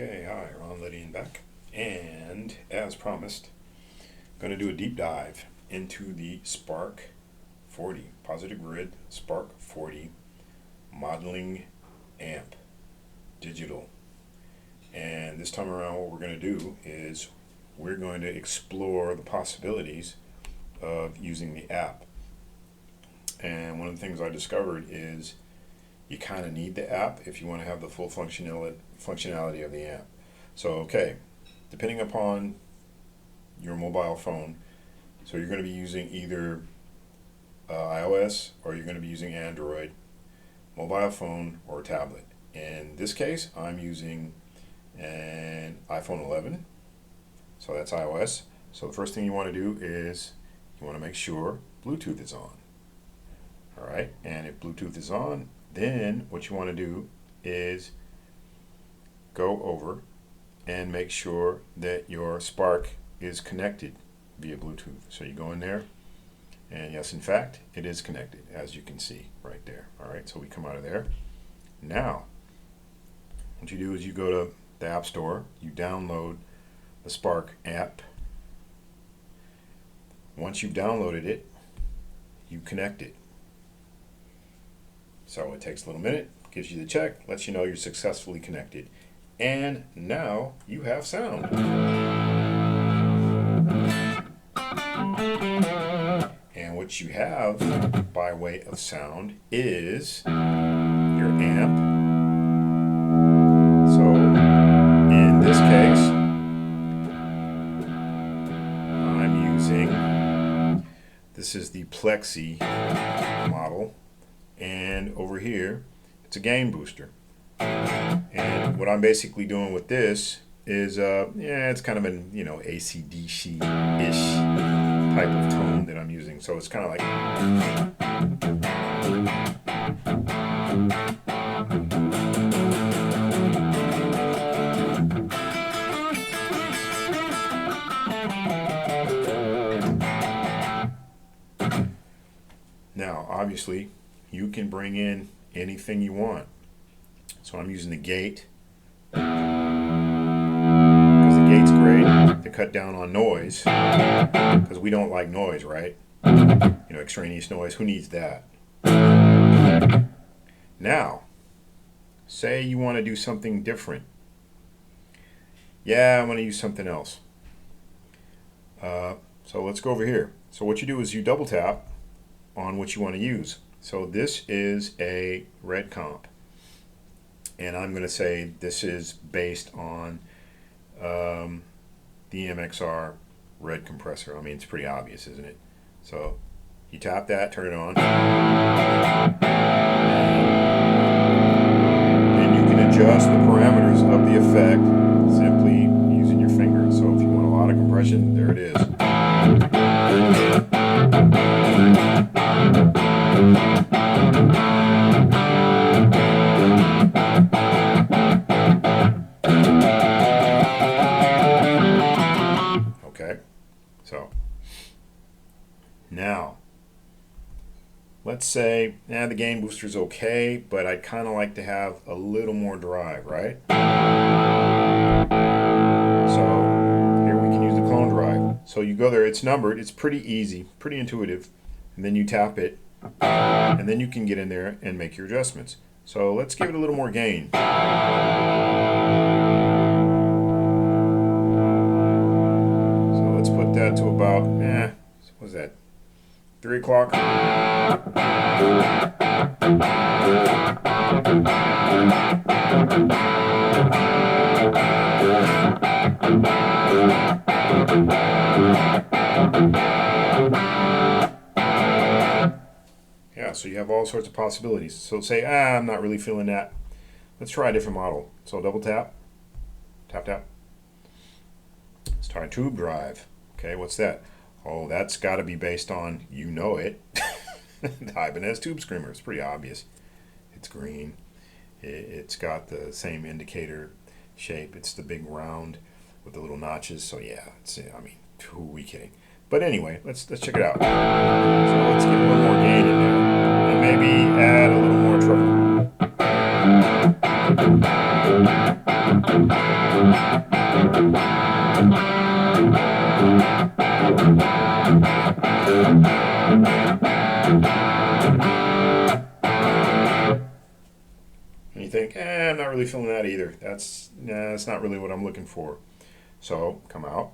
Okay, hi, Ron Lydian back. And as promised, going to do a deep dive into the Spark 40, Positive Grid Spark 40 modeling amp, digital. And this time around what we're going to do is we're going to explore the possibilities of using the app. And one of the things I discovered is you kind of need the app if you want to have the full functionality of the amp. So, okay, depending upon your mobile phone, so you're going to be using either iOS or you're going to be using Android, mobile phone or tablet. In this case, I'm using an iPhone 11, so that's iOS. So the first thing you want to do is you want to make sure Bluetooth is on. All right, and if Bluetooth is on, then what you want to do is go over and make sure that your Spark is connected via Bluetooth. So you go in there, and yes, in fact, it is connected, as you can see right there. All right, so we come out of there. Now, what you do is you go to the App Store, you download the Spark app. Once you've downloaded it, you connect it. So it takes a little minute, gives you the check, lets you know you're successfully connected. And now you have sound. And what you have by way of sound is your amp. So in this case, I'm using, this is the Plexi model. And over here, it's a gain booster. And what I'm basically doing with this is, it's kind of an, AC/DC-ish type of tone that I'm using. So it's kind of like, now, obviously, you can bring in anything you want. So I'm using the gate because the gate's great to cut down on noise, because we don't like noise, right? Extraneous noise, who needs that? Now, say you want to do something different. Yeah, I want to use something else. So let's go over here. So what you do is you double tap on what you want to use. So this is a red comp, and I'm going to say this is based on the MXR red compressor. I mean, it's pretty obvious, isn't it? So you tap that, turn it on, and you can adjust the parameters of the effect simply using your finger. So if you want a lot of compression, there it is. Okay, so now let's say the gain booster is okay, but I'd kind of like to have a little more drive, right? So here we can use the clone drive. So you go there, it's numbered, it's pretty easy, pretty intuitive, and then you tap it, and then you can get in there and make your adjustments. So let's give it a little more gain. So let's put that to about, what was that, 3 o'clock? Yeah, so you have all sorts of possibilities. So say, I'm not really feeling that. Let's try a different model. So double tap, tap, tap. Let's try a tube drive. Okay, what's that? Oh, that's got to be based on, you know it, the Ibanez Tube Screamer. It's pretty obvious. It's green. It's got the same indicator shape. It's the big round with the little notches. So yeah, who are we kidding? But anyway, let's check it out. So let's get a little more gain in there, and maybe add a little more treble. And you think, I'm not really feeling that either. That's not really what I'm looking for. So come out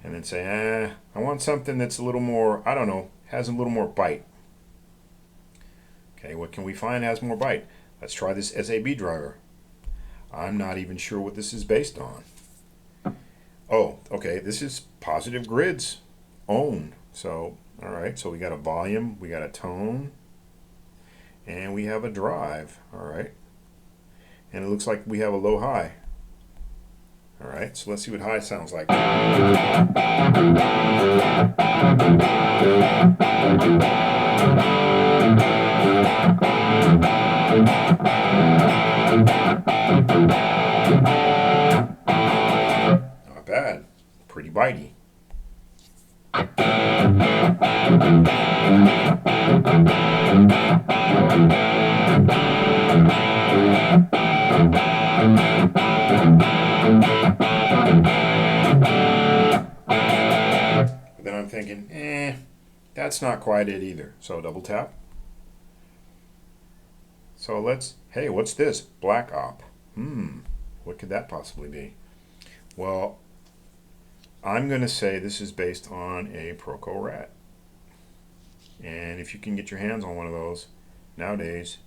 and then say, I want something that's a little more, I don't know, has a little more bite. Okay, what can we find has more bite? Let's try this SAB driver. I'm not even sure what this is based on. Oh, okay, this is Positive Grid's own. So, all right, so we got a volume, we got a tone, and we have a drive, all right. And it looks like we have a low high. All right, so let's see what high sounds like. Not bad, pretty bitey. But then I'm thinking, that's not quite it either. So double tap. So hey, what's this? Black Op. What could that possibly be? Well, I'm going to say this is based on a Proco Rat. And if you can get your hands on one of those nowadays,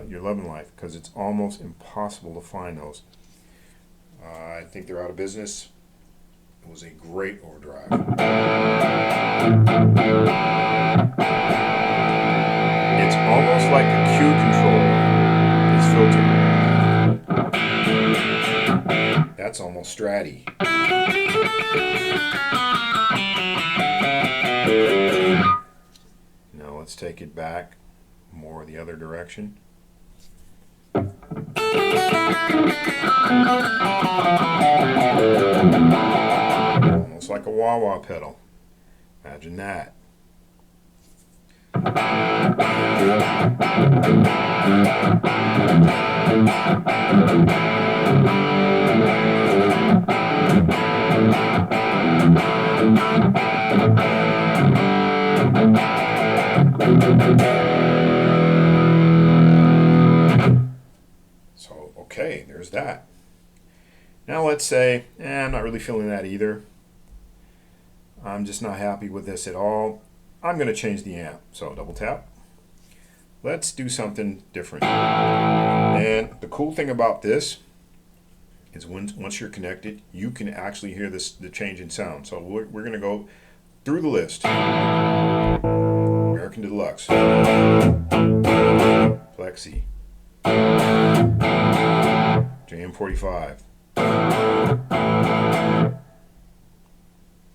you're loving life, because it's almost impossible to find those. I think they're out of business. It was a great overdrive. It's almost like a cue control. This filter. That's almost Stratty. Now let's take it back more the other direction. Almost like a wah-wah pedal. Imagine that. So, okay, there's that. Now let's say, I'm not really feeling that either. I'm just not happy with this at all. I'm going to change the amp. So double tap. Let's do something different. And the cool thing about this is once you're connected, you can actually hear the change in sound. So we're going to go through the list. American Deluxe, Plexi, JM45,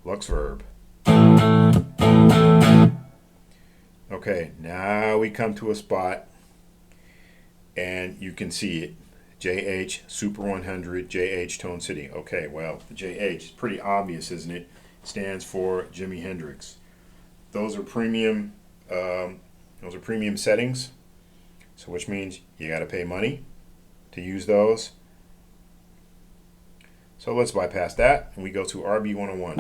Luxverb. Okay, now we come to a spot and you can see it. JH Super 100 JH Tone City. Okay, well, the JH is pretty obvious, isn't it? Stands for Jimi Hendrix. Those are premium settings. So which means you got to pay money to use those. So let's bypass that and we go to RB 101.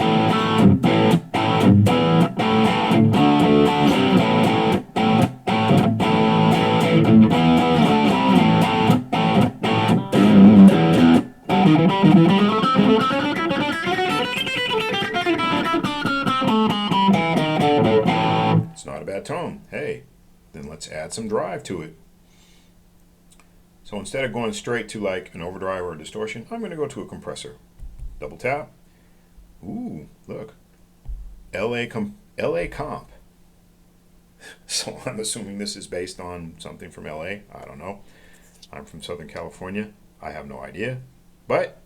It's not a bad tone. Hey, then let's add some drive to it. So instead of going straight to like an overdrive or a distortion, I'm going to go to a compressor. Double tap. Ooh, look. LA Comp. So I'm assuming this is based on something from LA. I don't know. I'm from Southern California. I have no idea. But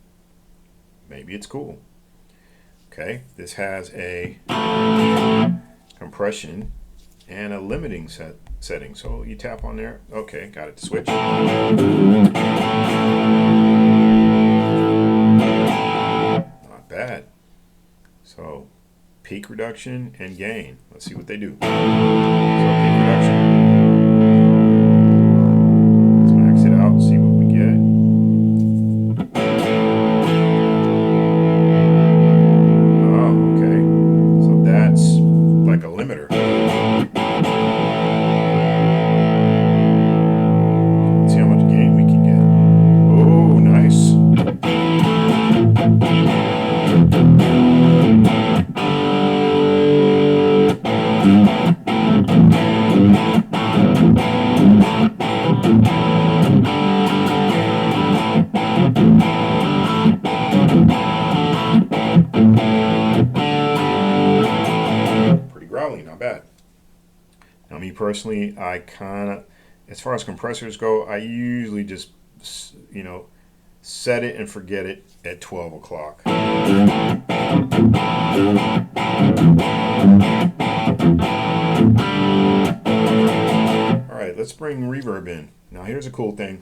maybe it's cool. Okay, this has a compression and a limiting setting. So you tap on there. Okay, got it to switch. Not bad. So peak reduction and gain. Let's see what they do. So peak reduction. Let's max it out and see what we get. personally, I kind of, as far as compressors go, I usually just, set it and forget it at 12 o'clock. All right, let's bring reverb in. Now here's a cool thing.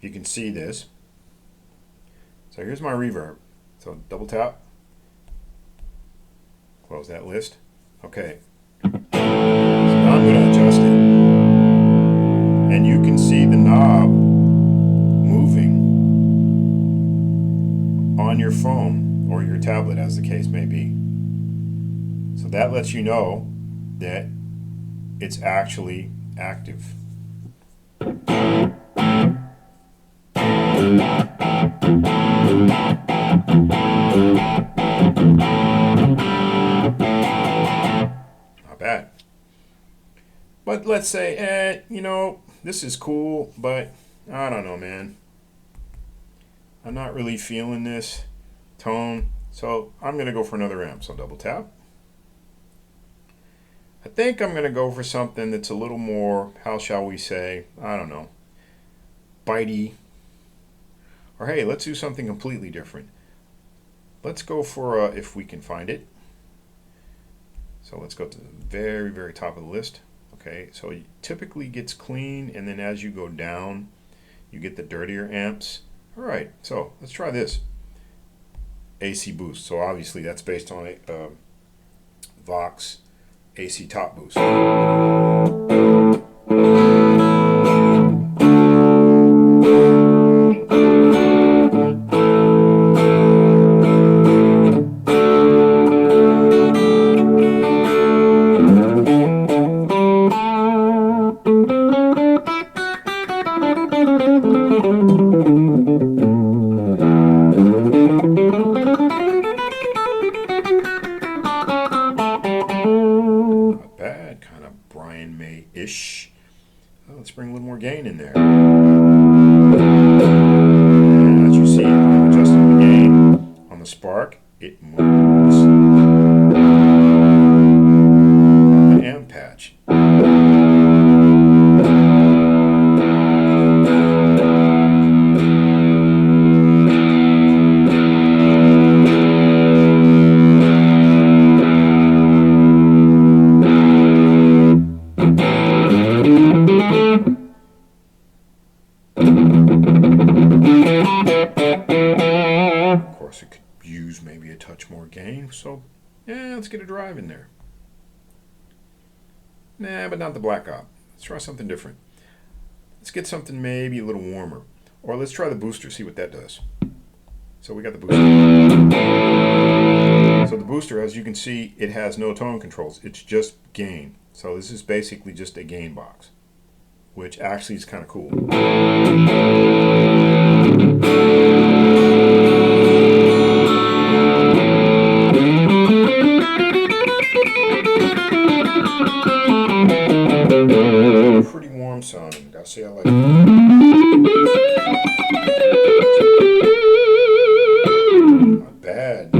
You can see this. So here's my reverb. So double tap. Close that list. Okay. So now I'm going to adjust it. And you can see the knob moving on your phone or your tablet, as the case may be. So that lets you know that it's actually active. Not bad. But let's say, this is cool, but I don't know, man. I'm not really feeling this tone, so I'm going to go for another amp. So double tap. I think I'm going to go for something that's a little more, how shall we say, I don't know, bitey. Or hey, let's do something completely different. Let's go for, if we can find it. So let's go to the very, very top of the list. Okay, so it typically gets clean, and then as you go down, you get the dirtier amps. All right, so let's try this. AC boost. So obviously that's based on a Vox AC top boost. Ish. Let's bring a little more gain in there. And as you see, I'm adjusting the gain on the Spark. It moves on the amp patch. Of course, it could use maybe a touch more gain, so yeah, let's get a drive in there. Nah, but not the Black Op. Let's try something different. Let's get something maybe a little warmer. Or let's try the booster, see what that does. So we got the booster. So the booster, as you can see, it has no tone controls. It's just gain. So this is basically just a gain box, which actually is kind of cool. Pretty warm sounding. Gotta say I like it. Not bad.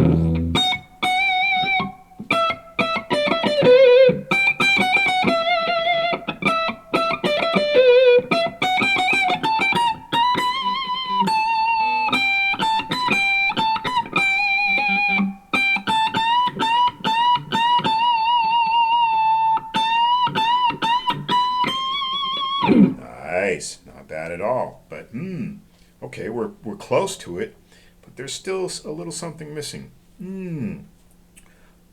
Nice, not bad at all. But okay, we're close to it, but there's still a little something missing.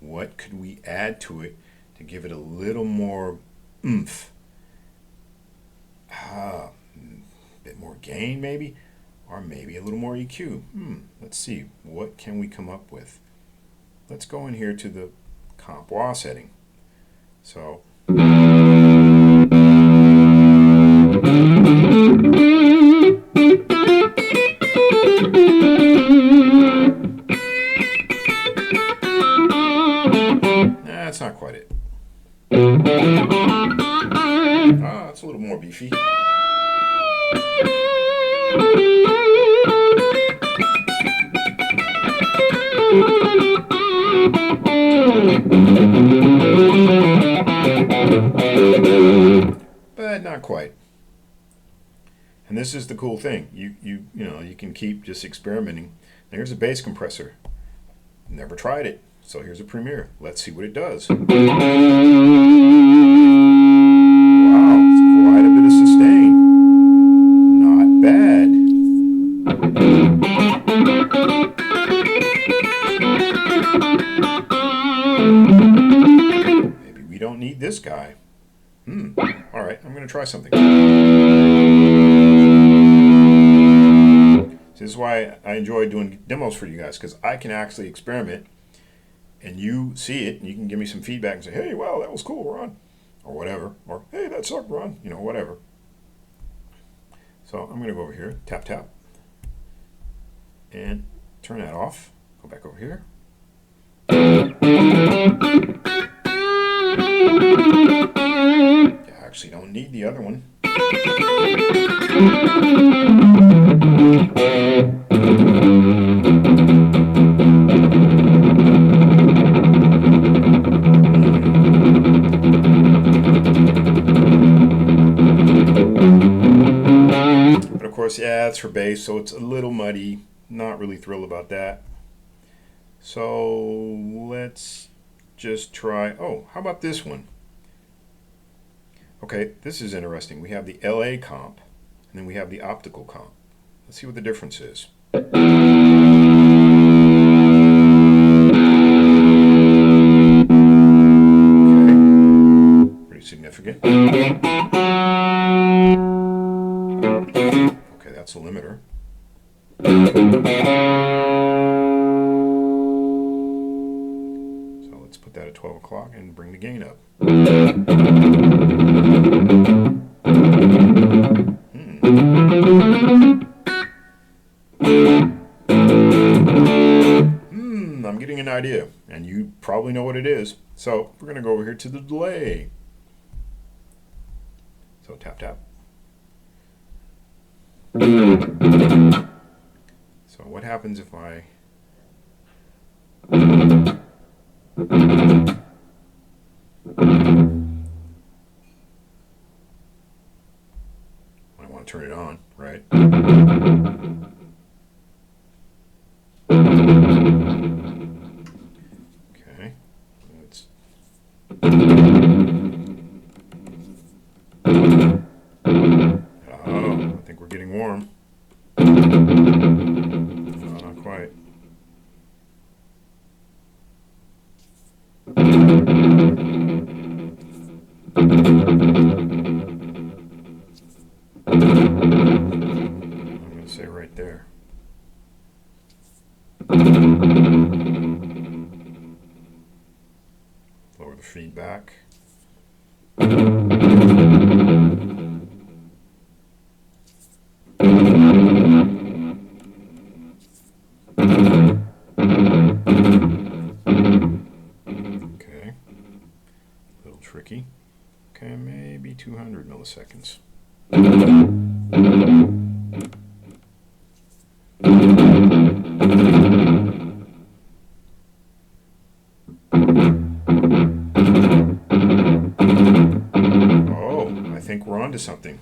What could we add to it to give it a little more oomph? A bit more gain maybe, or maybe a little more EQ. Let's see, what can we come up with? Let's go in here to the comp wah setting. So that's not quite it. That's a little more beefy. not quite. And this is the cool thing. You can keep just experimenting. Here's a bass compressor. Never tried it. So here's a Premier. Let's see what it does. Wow, it's quite a bit of sustain. Not bad. Maybe we don't need this guy. All right, I'm going to try something. This is why I enjoy doing demos for you guys, because I can actually experiment and you see it and you can give me some feedback and say, hey, wow, that was cool, Ron, or whatever, or hey, that sucked, Ron, whatever. So I'm going to go over here, tap, tap, and turn that off. Go back over here. I actually don't need the other one. But of course, yeah, it's for bass, so it's a little muddy. Not really thrilled about that. So let's just try, how about this one? Okay, this is interesting. We have the LA comp, and then we have the optical comp. Let's see what the difference is. Okay, pretty significant. Okay, that's a limiter. So let's put that at 12 o'clock and bring the gain up. I'm getting an idea, and you probably know what it is. So we're going to go over here to the delay. So tap, tap. So what happens if I... I want to turn it on, right? Okay, let's... Oh, I think we're getting warm. No, not quite. I'm going to say right there. Lower the feedback. Okay, a little tricky. Okay, maybe 200 milliseconds. Oh, I think we're onto something.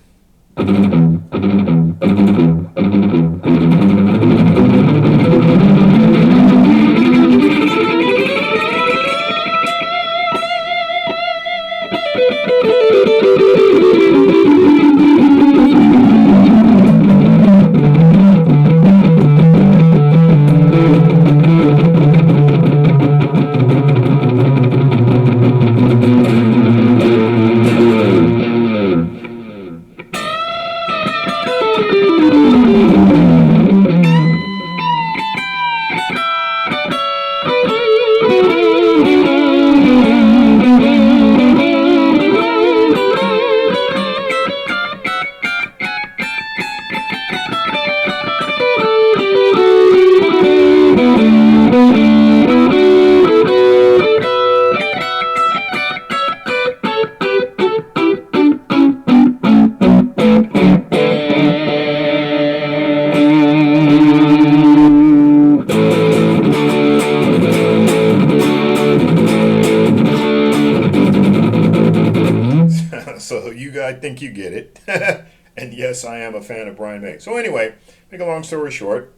a fan of Brian May. So anyway, make a long story short,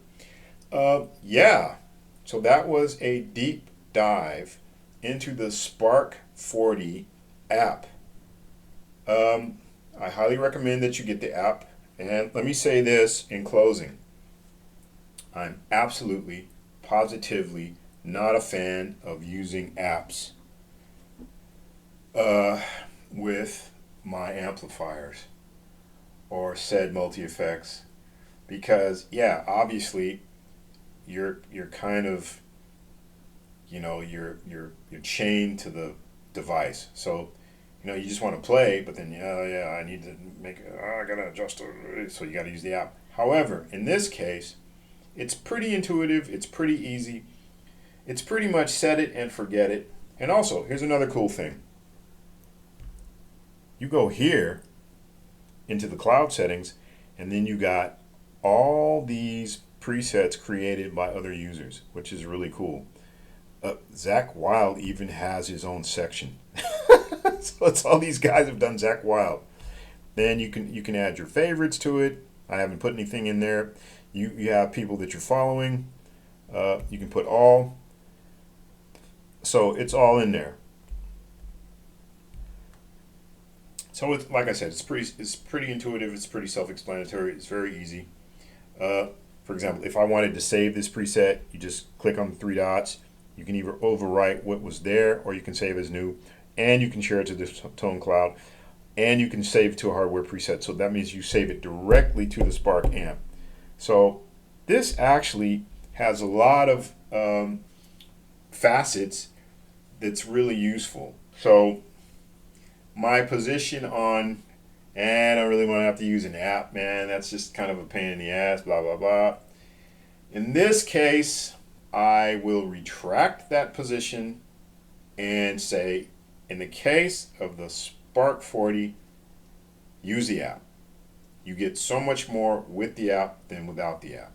yeah. So that was a deep dive into the Spark 40 app. I highly recommend that you get the app. And let me say this in closing. I'm absolutely, positively not a fan of using apps with my amplifiers or said multi-effects, because yeah, obviously you're kind of, you know, you're chained to the device. So you know, you just want to play, but then I need to make I gotta adjust it, so you got to use the app. However, in this case, it's pretty intuitive, it's pretty easy, it's pretty much set it and forget it. And also, here's another cool thing. You go here into the cloud settings, and then you got all these presets created by other users, which is really cool. Zakk Wylde even has his own section. So it's all these guys have done Zakk Wylde. Then you can add your favorites to it. I haven't put anything in there. You have people that you're following. You can put all. So it's all in there. So it's, like I said, it's pretty intuitive. It's pretty self-explanatory. It's very easy. For example, if I wanted to save this preset, you just click on the three dots. You can either overwrite what was there, or you can save as new, and you can share it to the tone cloud, and you can save to a hardware preset. So that means you save it directly to the Spark amp. So this actually has a lot of facets that's really useful. So my position on, and I don't really want to have to use an app, man, that's just kind of a pain in the ass, blah, blah, blah. In this case, I will retract that position and say, in the case of the Spark 40, use the app. You get so much more with the app than without the app.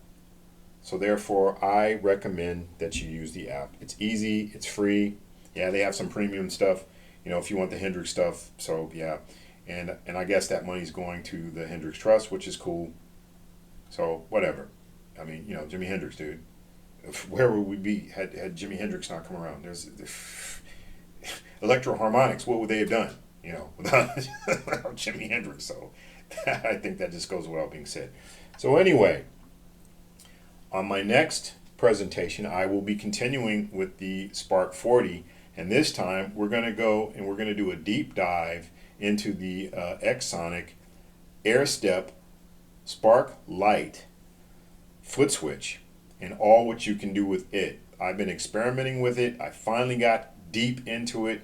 So therefore, I recommend that you use the app. It's easy, it's free. Yeah, they have some premium stuff, you know, if you want the Hendrix stuff. So yeah, and I guess that money's going to the Hendrix Trust, which is cool. So whatever. I mean, you know, Jimi Hendrix, dude. Where would we be had Jimi Hendrix not come around? There's Electro Harmonics. What would they have done? You know, without Jimi Hendrix. So I think that just goes without being said. So anyway, on my next presentation, I will be continuing with the Spark 40, and this time we're going to go and we're going to do a deep dive into the Xsonic AirStep Spark Lite foot switch and all what you can do with it. I've been experimenting with it. I finally got deep into it,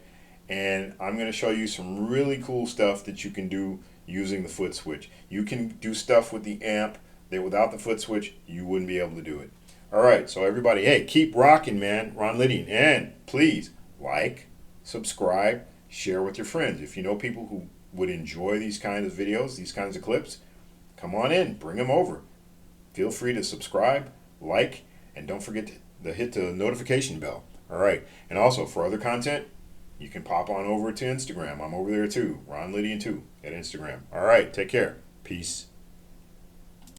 and I'm going to show you some really cool stuff that you can do using the foot switch. You can do stuff with the amp that without the foot switch you wouldn't be able to do it. All right, so everybody, hey, keep rocking, man. Ron Lydian, and please like, subscribe, share with your friends. If you know people who would enjoy these kinds of videos, these kinds of clips, come on in, bring them over. Feel free to subscribe, like, and don't forget to hit the notification bell. All right, and also for other content, you can pop on over to Instagram. I'm over there too, Ron Lydian 2 at Instagram. All right, take care. Peace.